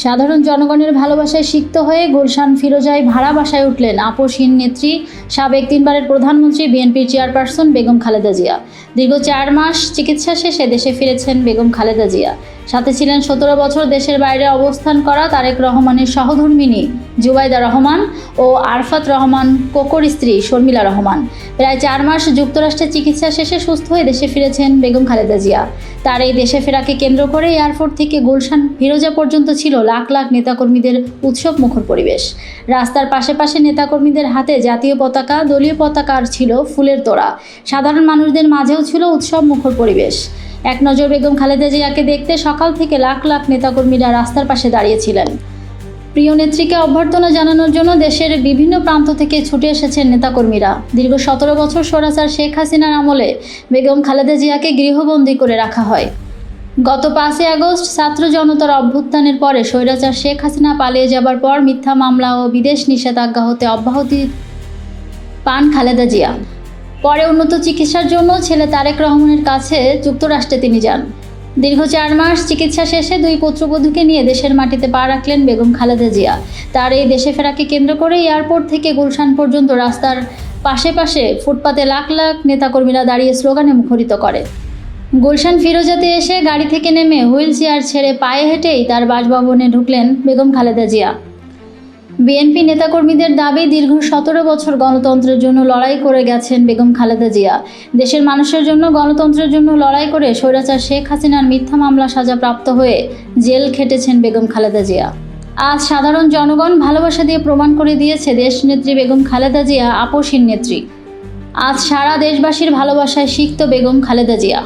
সাধারণ জনগণের ভালোবাসায় সিক্ত হয়ে গুলশান ফিরোজায় ভাড়া বাসায় উঠলেন আপসহীন নেত্রী, সাবেক 3বারের প্রধানমন্ত্রী, বিএনপির চেয়ারপারসন বেগম খালেদা জিয়া। দীর্ঘ 4 মাস চিকিৎসা শেষে দেশে ফিরেছেন বেগম খালেদা জিয়া। সাথে ছিলেন 17 বছর দেশের বাইরে অবস্থান করা তারেক রহমানের সহধর্মিণী জুবাইদা রহমান ও আরফাত রহমান কোকোর স্ত্রী শর্মিলা রহমান। প্রায় 4 মাস যুক্তরাষ্ট্রে চিকিৎসা শেষে সুস্থ হয়ে দেশে ফিরেছেন বেগম খালেদা জিয়া। তার এই দেশে ফেরাকে কেন্দ্র করে এয়ারপোর্ট থেকে গুলশান ফিরোজা পর্যন্ত ছিল লাখ লাখ নেতাকর্মীদের উৎসব মুখর পরিবেশ। রাস্তার পাশে পাশে নেতাকর্মীদের হাতে জাতীয় পতাকা, দলীয় পতাকা আর ছিল ফুলের তোড়া। সাধারণ মানুষদের মাঝেও ছিল উৎসব মুখর পরিবেশ। এক নজর বেগম খালেদা জিয়াকে দেখতে সকাল থেকে লাখ লাখ নেতাকর্মীরা রাস্তার পাশে দাঁড়িয়েছিলেন। প্রিয় নেত্রীকে অভ্যর্থনা জানানোর জন্য দেশের বিভিন্ন প্রান্ত থেকে ছুটে এসেছেন নেতাকর্মীরা। দীর্ঘ 17 বছর স্বৈরাচার শেখ হাসিনার আমলে বেগম খালেদা জিয়াকে গৃহবন্দী করে রাখা হয়। গত 5 আগস্ট ছাত্র জনতার অভ্যুত্থানের পরে স্বৈরাচার শেখ হাসিনা পালিয়ে যাবার পর মিথ্যা মামলা ও বিদেশ নিষেধাজ্ঞা হতে অব্যাহতি পান খালেদা জিয়া। পরে উন্নত চিকিৎসার জন্য ছেলে তারেক রহমানের কাছে যুক্তরাষ্ট্রে তিনি যান। দীর্ঘ 4 মাস চিকিৎসা শেষে 2 পুত্রবধূকে নিয়ে দেশের মাটিতে পা রাখলেন বেগম খালেদা জিয়া। তার এই দেশে ফেরাকে কেন্দ্র করে এয়ারপোর্ট থেকে গুলশান পর্যন্ত রাস্তার পাশে পাশে ফুটপাতে লাখ লাখ নেতাকর্মীরা দাঁড়িয়ে স্লোগানে মুখরিত করে। গুলশান ফিরোজাতে এসে গাড়ি থেকে নেমে হুইল চেয়ার ছেড়ে পায়ে হেঁটেই তার বাসভবনে ঢুকলেন বেগম খালেদা জিয়া। বিএনপি নেতাকর্মীদের দাবি, দীর্ঘ 17 বছর গণতন্ত্রের জন্য লড়াই করে গেছেন বেগম খালেদা জিয়া। দেশের মানুষের জন্য, গণতন্ত্রের জন্য লড়াই করে স্বৈরাচার শেখ হাসিনার মিথ্যা মামলা সাজাপ্রাপ্ত হয়ে জেল খেটেছেন বেগম খালেদা জিয়া। আজ সাধারণ জনগণ ভালোবাসা দিয়ে প্রমাণ করে দিয়েছে দেশনেত্রী বেগম খালেদা জিয়া আপসহীন নেত্রী। আজ সারা দেশবাসীর ভালোবাসায় সিক্ত বেগম খালেদা জিয়া।